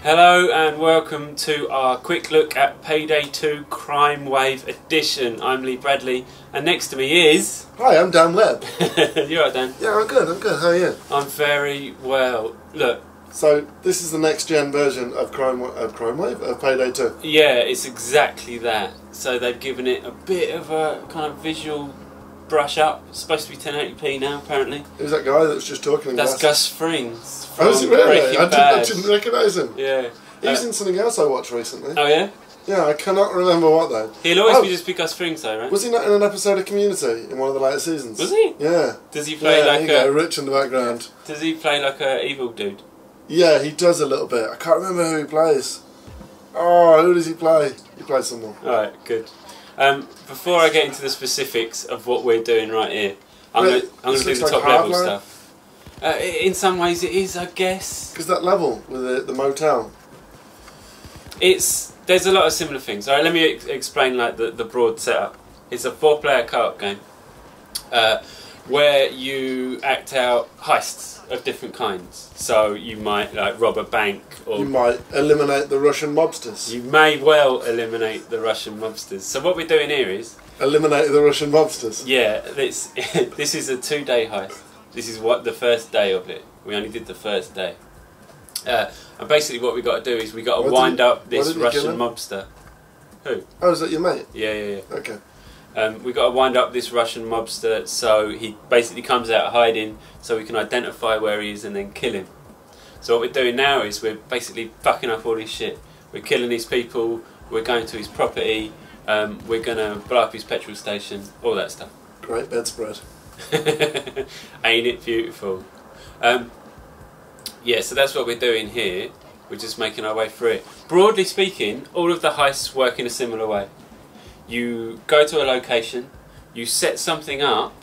Hello and welcome to our quick look at Payday 2 Crimewave Edition. I'm Lee Bradley and next to me is... Hi, I'm Dan Webb. You alright, Dan? Yeah, I'm good, how are you? I'm very well. Look. So, this is the next gen version of Crimewave, of Payday 2? Yeah, it's exactly that. So they've given it a bit of a kind of visual brush up. It's supposed to be 1080p now, apparently. Who's that guy that was just talking? That's Gus Frings. Oh, is it really? I didn't recognise him. Yeah. He was in something else I watched recently. Oh yeah? Yeah, I cannot remember what though. He'll always be just Gus Frings though, right? Was he not in an episode of Community in one of the later seasons? Was he? Yeah. Does he play like a... rich in the background. Does he play like a evil dude? Yeah, he does a little bit. I can't remember who he plays. Oh, who does he play? He plays someone. Alright, good. Before I get into the specifics of what we're doing right here, I'm going to do the top level stuff. In some ways it is, I guess. Because that level with the motel. There's a lot of similar things. Alright, let me explain like the broad setup. It's a 4-player co-op game where you act out heists of different kinds. So you might like rob a bank, or you might eliminate the Russian mobsters. You may well eliminate the Russian mobsters. So what we're doing here is eliminate the Russian mobsters. Yeah, this is a 2-day heist. This is the first day of it. We only did the first day. And basically what we got to do is we got to wind up this Russian mobster. Who? Oh, is that your mate? Yeah. Okay. We got to wind up this Russian mobster so he basically comes out hiding so we can identify where he is and then kill him. So what we're doing now is we're basically fucking up all his shit. We're killing these people, we're going to his property, we're going to blow up his petrol station, all that stuff. Great bedspread. Ain't it beautiful? Yeah, so that's what we're doing here. We're just making our way through it. Broadly speaking, all of the heists work in a similar way. You go to a location, you set something up,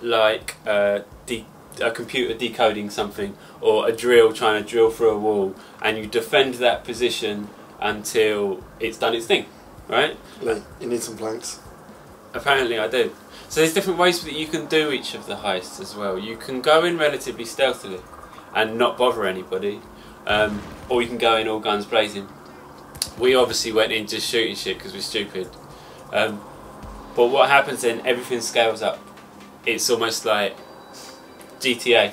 like a computer decoding something, or a drill trying to drill through a wall, and you defend that position until it's done its thing, right? Lee, you need some planks. Apparently I do. So there's different ways that you can do each of the heists as well. You can go in relatively stealthily and not bother anybody, or you can go in all guns blazing. We obviously went in just shooting shit because we're stupid. But what happens then, everything scales up. It's almost like GTA.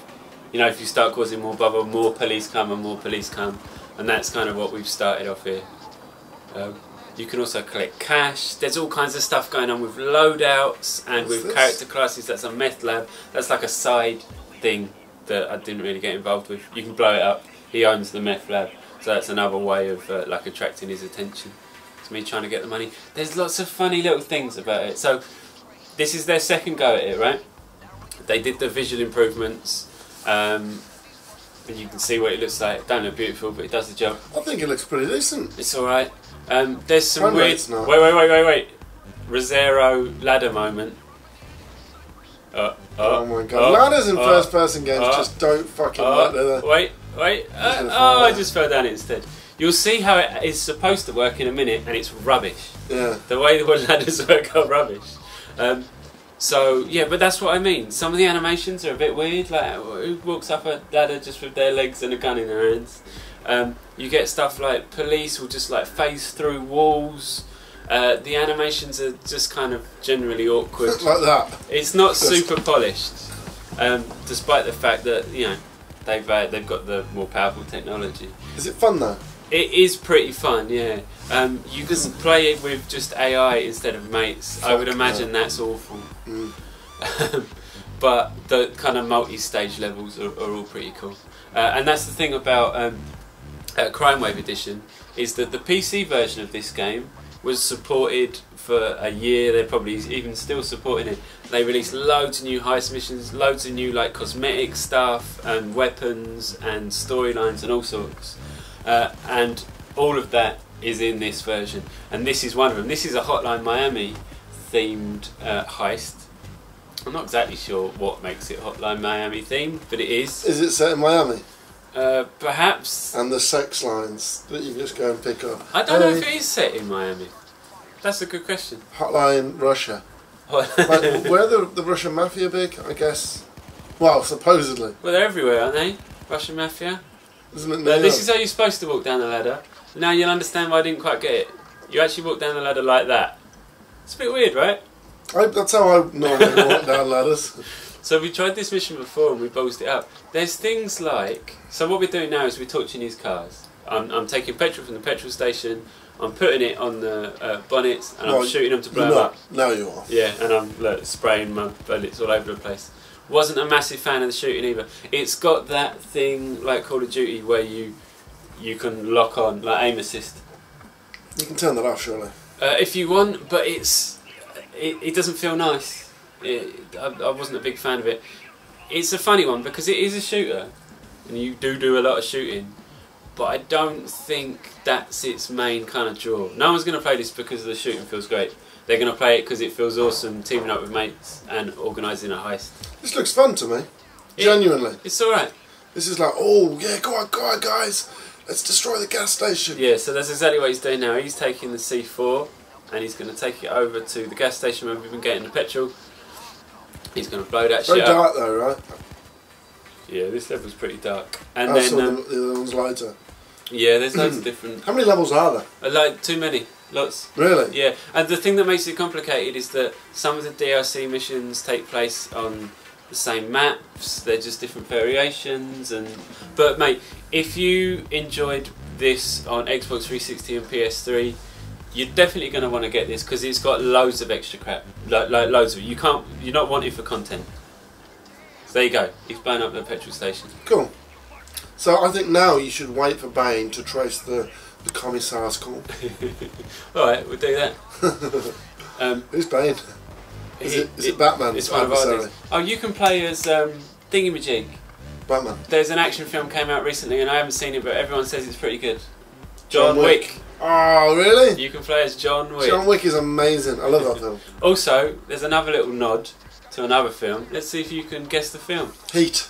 You know, if you start causing more bother, more police come and more police come. And that's kind of what we've started off here. You can also collect cash. There's all kinds of stuff going on with loadouts and with character classes. That's a meth lab. That's like a side thing that I didn't really get involved with. You can blow it up. He owns the meth lab. So that's another way of like attracting his attention. It's me trying to get the money. There's lots of funny little things about it. So this is their second go at it, right? They did the visual improvements. And you can see what it looks like. It don't look beautiful, but it does the job. I think it looks pretty decent. It's alright. There's some weird... Wait. Rosero ladder moment. Oh my god. Ladders in first person games just don't fucking work. Wait. I just fell down it instead. You'll see how it is supposed to work in a minute, and it's rubbish. Yeah. The way the ladders work are rubbish. So, yeah, but that's what I mean. Some of the animations are a bit weird, like who walks up a ladder just with their legs and a gun in their hands. You get stuff like police will just like phase through walls. The animations are just kind of generally awkward. Like that. It's not super polished, despite the fact that, you know, they've got the more powerful technology. Is it fun though? It is pretty fun, yeah. You can play it with just AI instead of mates. I would imagine that's awful. But the kind of multi-stage levels are all pretty cool. And that's the thing about Crimewave Edition, is that the PC version of this game was supported for a year. They're probably even still supporting it. They released loads of new heist missions, loads of new like cosmetic stuff and weapons and storylines and all sorts. And all of that is in this version. And this is one of them. This is a Hotline Miami themed heist. I'm not exactly sure what makes it Hotline Miami themed, but it is. Is it set in Miami? Perhaps. And the sex lines that you just go and pick up. I don't know if it is set in Miami. That's a good question. Hotline Russia. Like, where the Russian mafia big, I guess? Well, supposedly. Well, they're everywhere, aren't they? Russian mafia. Isn't it? No, this is how you're supposed to walk down the ladder. Now you'll understand why I didn't quite get it. You actually walk down the ladder like that. It's a bit weird, right? That's how I normally walk down ladders. So we tried this mission before and we ballsed it up. There's things like... So what we're doing now is we're torching these cars. I'm taking petrol from the petrol station, I'm putting it on the bonnets, and I'm shooting them to blow them up. Now you are. Yeah, and I'm spraying my bullets all over the place. Wasn't a massive fan of the shooting either. It's got that thing like Call of Duty where you can lock on, like aim assist. You can turn that off, surely. If you want, but it doesn't feel nice. I wasn't a big fan of it. It's a funny one because it is a shooter, and you do a lot of shooting. But I don't think that's its main kind of draw. No one's going to play this because the shooting feels great. They're going to play it because it feels awesome, teaming up with mates and organising a heist. This looks fun to me. Genuinely. It's alright. This is like, oh yeah, go on guys. Let's destroy the gas station. Yeah, so that's exactly what he's doing now. He's taking the C4 and he's going to take it over to the gas station where we've been getting the petrol. He's going to blow that shit up. Very dark though, right? Yeah, this level's pretty dark. And I then saw the other one's lighter. Yeah, there's loads of different... How many levels are there? Like, too many. Lots. Really? Yeah, and the thing that makes it complicated is that some of the DLC missions take place on the same maps, they're just different variations, but mate, if you enjoyed this on Xbox 360 and PS3, you're definitely going to want to get this because it's got loads of extra crap, like loads of it. You're not wanting for content. So there you go, he's blown up the petrol station. Cool. So I think now you should wait for Bane to trace the Commissar's call. Alright, we'll do that. Who's Bane? Is it Batman? It's one of ours. Oh, you can play as Thingamajig. Batman. There's an action film came out recently and I haven't seen it, but everyone says it's pretty good. John Wick. Oh, really? You can play as John Wick. John Wick is amazing. I love that film. Also, there's another little nod to another film. Let's see if you can guess the film. Heat.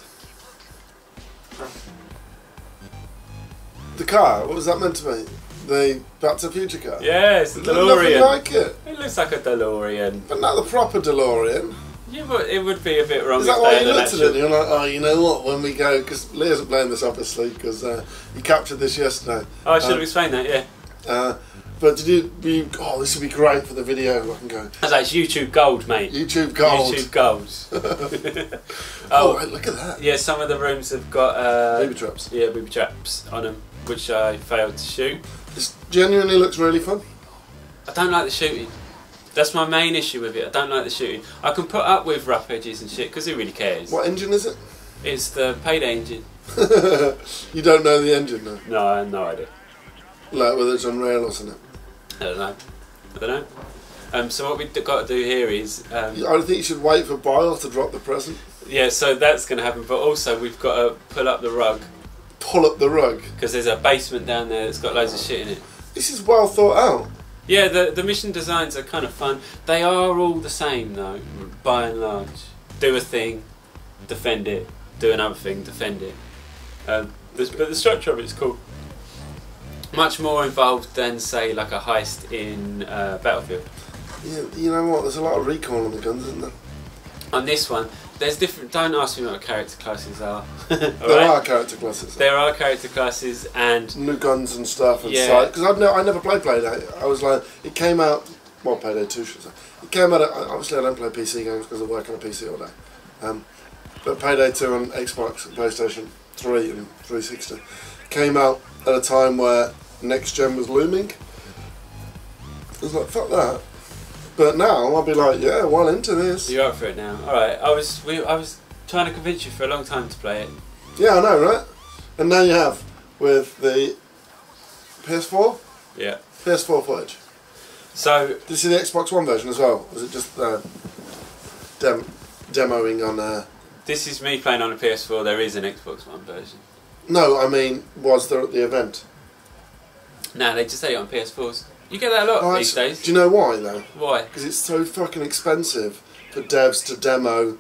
The car, what was that meant to be? The Back to the Future car? Yes, the DeLorean. It looks nothing like it. It looks like a DeLorean. But not the proper DeLorean. Yeah, but it would be a bit wrong. Is that why you looked at it and you're like, oh, you know what, when we go, because Lee hasn't playing this obviously, because you captured this yesterday. Oh, I should have explained that, yeah. But did you, oh, this would be great for the video, I can go. That's like YouTube Gold, mate. YouTube Gold. YouTube Gold. Oh, right, look at that. Yeah, some of the rooms have got... booby traps. Yeah, booby traps on them, which I failed to shoot. This genuinely looks really fun. I don't like the shooting. That's my main issue with it. I don't like the shooting. I can put up with rough edges and shit, because who really cares? What engine is it? It's the Payday engine. You don't know the engine though? No, I have no idea. Like whether it's Unreal or something? I don't know. So what we've got to do here is... I think you should wait for Bile to drop the present. Yeah, so that's going to happen, but also we've got to pull up the rug. Pull up the rug? Because there's a basement down there that's got loads of shit in it. This is well thought out. Yeah, the mission designs are kind of fun. They are all the same though, by and large. Do a thing, defend it. Do another thing, defend it. But the structure of it is cool. Much more involved than, say, like a heist in Battlefield. Yeah, you know what? There's a lot of recoil on the guns, isn't there? On this one, there's different. Don't ask me what character classes are. There are character classes. There are character classes and new guns and stuff and sight. Because I never played Payday. I was like, it came out. Well, Payday 2 should I say. It came out. Obviously, I don't play PC games because I work on a PC all day. But Payday 2 on Xbox, and PlayStation 3 and 360 came out at a time where next gen was looming. I was like, fuck that. But now I'll be like, yeah, well into this. You're up for it now. Alright, I was trying to convince you for a long time to play it. Yeah, I know, right? And now you have with the PS4? Yeah. PS4 footage. So did you see the Xbox One version as well? Was it just demoing on This is me playing on a PS4, there is an Xbox One version. No, I mean, was there at the event? No, they just say it on PS4s. You get that a lot these days. Do you know why though? Why? Because it's so fucking expensive for devs to demo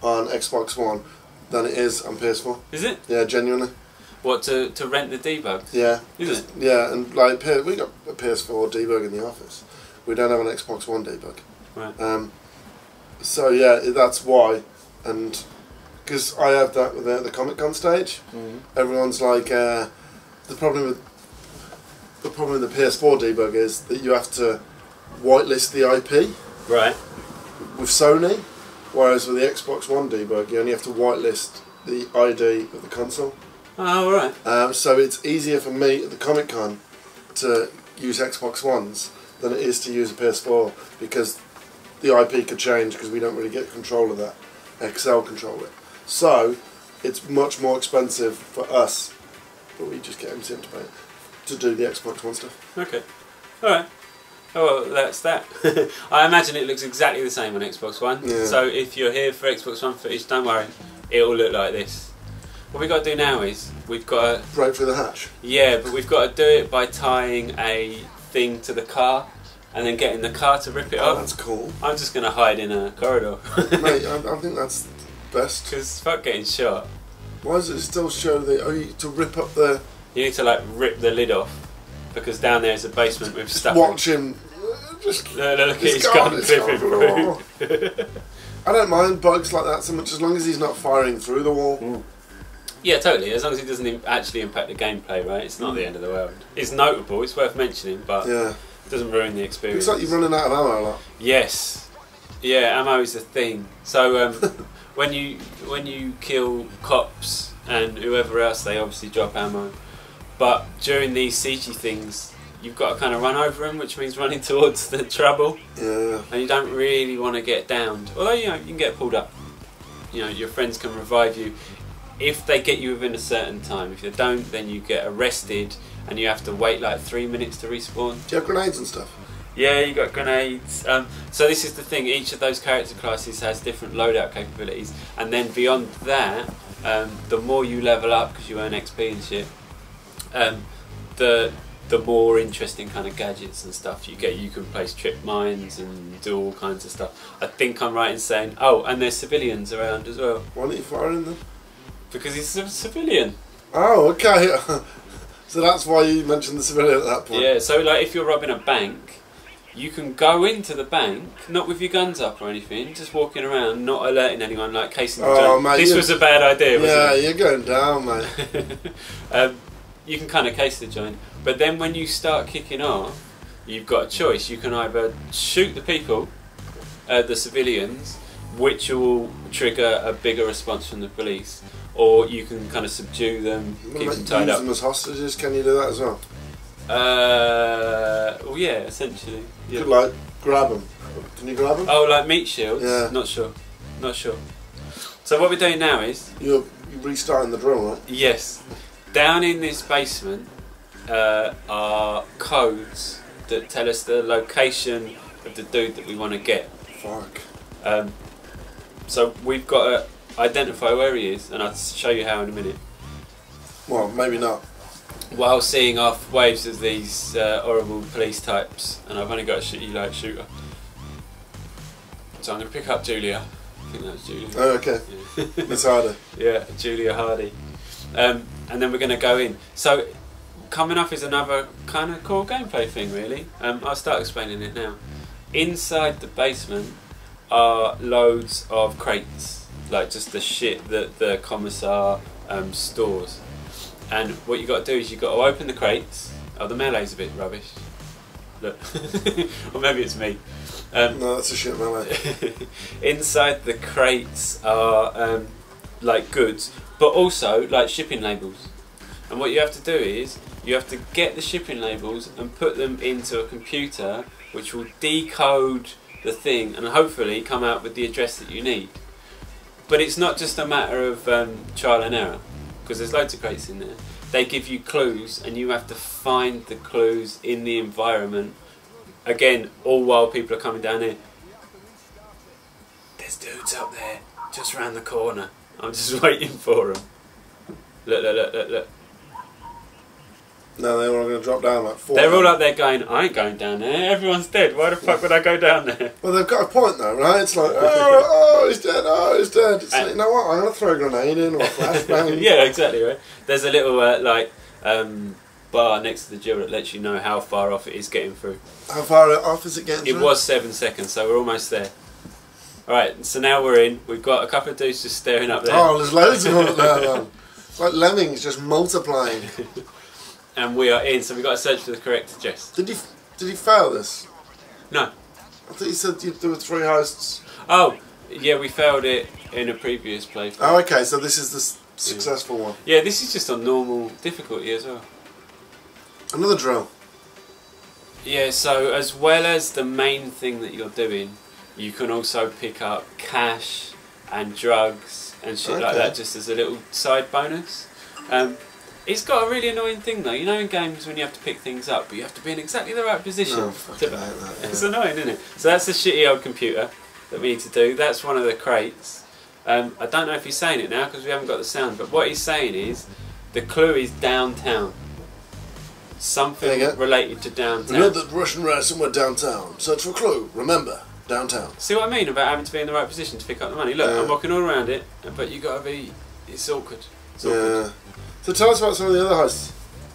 on Xbox One than it is on PS4. Is it? Yeah, genuinely. What, to rent the debug? Yeah. Is it? Yeah, and like we got a PS4 debug in the office. We don't have an Xbox One debug. Right. So yeah, that's why. And because I have that with the Comic-Con stage. Everyone's like, the problem with the PS4 debug is that you have to whitelist the IP. Right. With Sony, whereas with the Xbox One debug, you only have to whitelist the ID of the console. Oh, right. So it's easier for me at the Comic-Con to use Xbox Ones than it is to use a PS4, because the IP could change because we don't really get control of that. Excel control it. So it's much more expensive for us, but we just get MCM to pay it, to do the Xbox One stuff. Okay. Alright. Oh, well, that's that. I imagine it looks exactly the same on Xbox One. Yeah. So if you're here for Xbox One footage, don't worry, it'll look like this. What we've got to do now is, we've got to... Break through the hatch. Yeah, but we've got to do it by tying a thing to the car, and then getting the car to rip it off. That's cool. I'm just going to hide in a corridor. Mate, I think that's best. Because fuck getting shot. Why does it still show the... Oh, to rip up the... You need to like rip the lid off, because down there is a basement with stuff. Watch him. Just look at his gun clipping through. I don't mind bugs like that so much, as long as he's not firing through the wall. Yeah, totally. As long as it doesn't actually impact the gameplay, right? It's not the end of the world. It's notable. It's worth mentioning, but yeah, it doesn't ruin the experience. Looks like you're running out of ammo a lot. Yes. Yeah, ammo is the thing. So when you kill cops and whoever else, they obviously drop ammo. But during these siegey things, you've got to kind of run over them, which means running towards the trouble. Yeah. And you don't really want to get downed. Although, you know, you can get pulled up. You know, your friends can revive you if they get you within a certain time. If they don't, then you get arrested and you have to wait like 3 minutes to respawn. Do you have grenades and stuff? Yeah, you got grenades. So this is the thing, each of those character classes has different loadout capabilities, and then beyond that, the more you level up, because you earn XP and shit, the more interesting kind of gadgets and stuff you get. You can place trip mines and do all kinds of stuff. I think I'm right in saying, oh, and there's civilians around as well. Why aren't you firing them? Because he's a civilian. Oh, okay. So that's why you mentioned the civilian at that point. Yeah, so like if you're robbing a bank, you can go into the bank, not with your guns up or anything, just walking around, not alerting anyone, like casing the joint. Mate, this was a bad idea, wasn't it? Yeah, you're going down, mate. You can kind of case the joint, but then when you start kicking off, you've got a choice. You can either shoot the people, the civilians, which will trigger a bigger response from the police, or you can kind of subdue them, keep them tied use up. them as hostages, can you do that as well? Well, yeah, essentially. Yeah. You could, like, grab them. Can you grab them? Oh, like meat shields? Yeah. Not sure. Not sure. So what we're doing now is... You're restarting the drill, right? Yes. Down in this basement are codes that tell us the location of the dude that we want to get. Fuck. So we've got to identify where he is, and I'll show you how in a minute. Well, maybe not. While seeing off waves of these horrible police types, and I've only got a shitty light shooter. So I'm going to pick up Julia. I think that was Julia. Oh, okay. Yeah. Miss Harder. Yeah, Julia Hardy. And then we're going to go in. So coming up is another kind of cool gameplay thing, really. I'll start explaining it now. Inside the basement are loads of crates, like just the shit that the commissar stores. And what you got to do is you got to open the crates. Oh, the melee's a bit rubbish. Look, or maybe it's me. No, that's a shit melee. Inside the crates are like goods, but also like shipping labels. And what you have to do is you have to get the shipping labels and put them into a computer, which will decode the thing and hopefully come out with the address that you need. But it's not just a matter of trial and error, because there's loads of crates in there. They give you clues and you have to find the clues in the environment. Again, all while people are coming down here. There's dudes up there, just round the corner. I'm just waiting for them. Look, look, look, look, look. No, they're all going to drop down like 4. They're all up there going, I ain't going down there, everyone's dead, why the fuck would I go down there? Well, they've got a point though, right? It's like, oh, he's dead, oh, he's dead. It's like, you know what, I'm going to throw a grenade in or a flashbang. Yeah, exactly, right. There's a little, bar next to the drill that lets you know how far off it is getting through. How far off is it getting through? It was 7 seconds, so we're almost there. Alright, so now we're in. We've got a couple of dudes just staring up there. Oh, there's loads of them up there, man. It's like lemmings just multiplying. And we are in, so we've got to search for the correct address. Did you fail this? No. I thought you said there were 3 heists. Oh, yeah, we failed it in a previous playthrough. Oh, okay, so this is the successful one. Yeah, this is just on normal difficulty as well. Another drill. Yeah, so as well as the main thing that you're doing, you can also pick up cash and drugs and shit like that just as a little side bonus. It's got a really annoying thing though, you know in games when you have to pick things up but you have to be in exactly the right position. No, fucking hate that, yeah. It's annoying, isn't it? So that's the shitty old computer that we need to do. That's one of the crates. I don't know if he's saying it now because we haven't got the sound, but what he's saying is the clue is downtown. Something related to downtown. We know that Russian ransom were downtown. Search for clue. Remember, downtown. See what I mean about having to be in the right position to pick up the money? Look, I'm walking all around it, but you got to be... It's awkward. It's awkward. Yeah. So tell us about some of the other heists.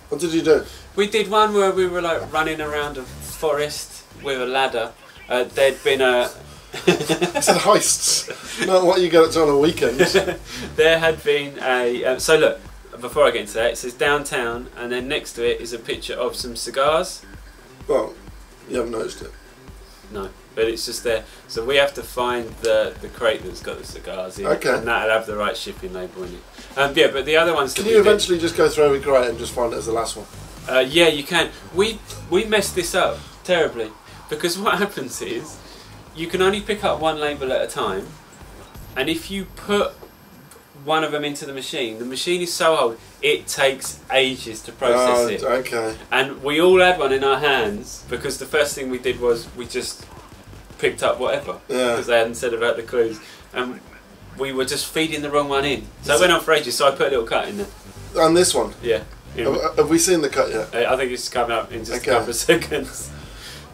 What did you do? We did one where we were like running around a forest with a ladder. There'd been a... It's a heists, not what you get up to on a weekend. There had been a... so look, before I get into that, it says downtown, and then next to it is a picture of some cigars. Well, you haven't noticed it. No, but it's just there. So we have to find the crate that's got the cigars in it, and that'll have the right shipping label in it. Yeah, but the other ones... Can you eventually just go through every crate and just find it as the last one? Yeah, you can. We messed this up terribly, because what happens is you can only pick up one label at a time, and if you put one of them into the machine is so old it takes ages to process it. Okay. And we all had one in our hands because the first thing we did was we just picked up whatever because they hadn't said about the clues, and we were just feeding the wrong one in. So it went on for ages. So I put a little cut in there. And this one? Yeah. Have we seen the cut yet? I think it's coming up in just a couple of seconds.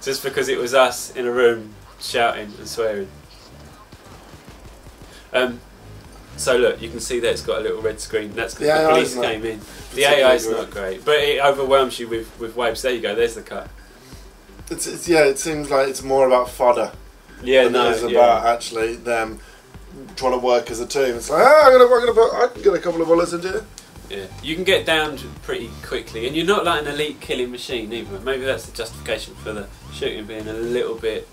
Just because it was us in a room shouting and swearing. So look, you can see that it's got a little red screen. That's because the police came in. The AI is not great, but it overwhelms you with waves. There you go. There's the cut. Yeah, it seems like it's more about fodder. Yeah, than it is about actually them trying to work as a team. It's like, I can get a couple of bullets into you. Yeah, you can get down pretty quickly, and you're not like an elite killing machine either. Maybe that's the justification for the shooting being a little bit.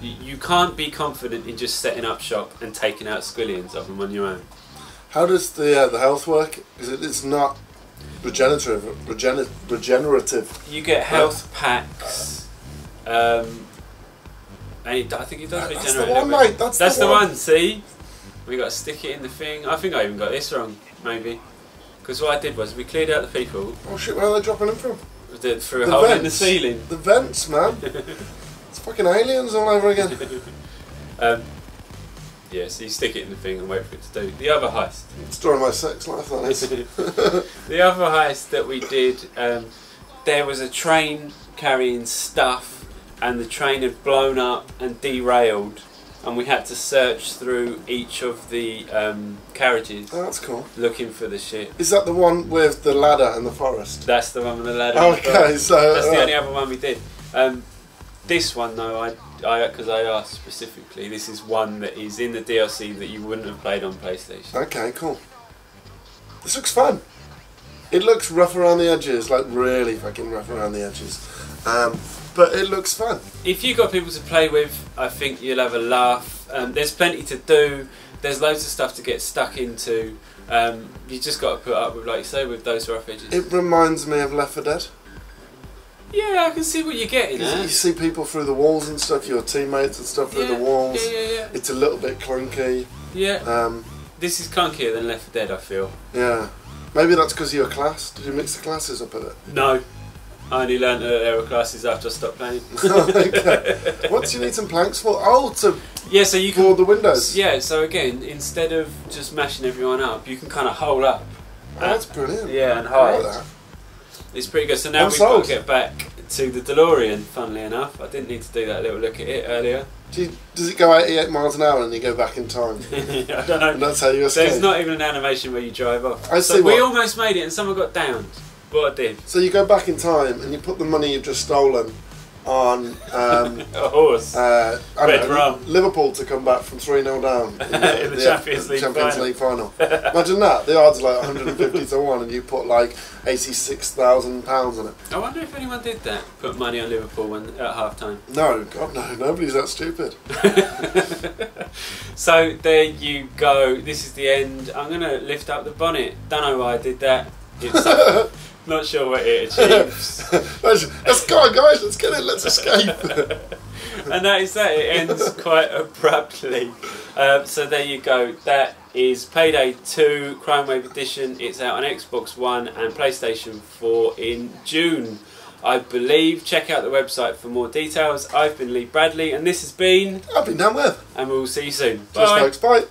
You can't be confident in just setting up shop and taking out squillions of them on your own. How does the health work? Because it's not regenerative. You get health packs, and I think it does regenerate. That's the one, mate. That's the one. See, we got to stick it in the thing. I think I even got this wrong, maybe. Because what I did was we cleared out the people. Oh shit! Where are they dropping them from? Through a hole in the ceiling. The vents, man. It's fucking aliens all over again. Yeah, so you stick it in the thing and wait for it to do. The other heist. Story of my sex life, that is. The other heist that we did, there was a train carrying stuff, and the train had blown up and derailed, and we had to search through each of the carriages. Oh, that's cool. Looking for the shit. Is that the one with the ladder and the forest? That's the one with the ladder. Okay, so that's the only other one we did. This one though, because I asked specifically, this is one that is in the DLC that you wouldn't have played on PlayStation. Okay, cool. This looks fun. It looks rough around the edges, like really fucking rough around the edges. But it looks fun. If you've got people to play with, I think you'll have a laugh. There's plenty to do. There's loads of stuff to get stuck into. You just got to put up with, like you say, with those rough edges. It reminds me of Left 4 Dead. Yeah, I can see what you're getting at. You see people through the walls and stuff, your teammates and stuff through the walls. Yeah. It's a little bit clunky. Yeah. This is clunkier than Left 4 Dead, I feel. Yeah. Maybe that's because of your class. Did you mix the classes up a bit? No. I only learned that there were classes after I stopped playing. Okay. What do you need some planks for? Oh, to so you board the windows. Yeah, so again, instead of just mashing everyone up, you can kind of hole up. Oh, that's brilliant. Yeah, and hide. I like that. It's pretty good. So now we've got to get back to the DeLorean, funnily enough. I didn't need to do that little look at it earlier. Does it go 88 miles an hour and you go back in time? I don't know. And that's how you escape? There's not even an animation where you drive off. We almost made it and someone got downed. What I did. So you go back in time and you put the money you've just stolen on a horse. Red rum. Liverpool to come back from 3-0 down in the Champions League final. Imagine that. The odds are like 150 to 1 and you put like £86,000 on it. I wonder if anyone did that, put money on Liverpool at half time. No, God no, nobody's that stupid. So there you go, this is the end. I'm going to lift up the bonnet. Don't know why I did that. It's not sure what it achieves. Let's go, guys, let's get it, let's escape. And that is that, it ends quite abruptly. So there you go, that is Payday 2 Crimewave Edition. It's out on Xbox One and PlayStation 4 in June, I believe. Check out the website for more details. I've been Lee Bradley and this has been... I've been Dan Webb. And we'll see you soon. Cheers, Bye. folks, bye.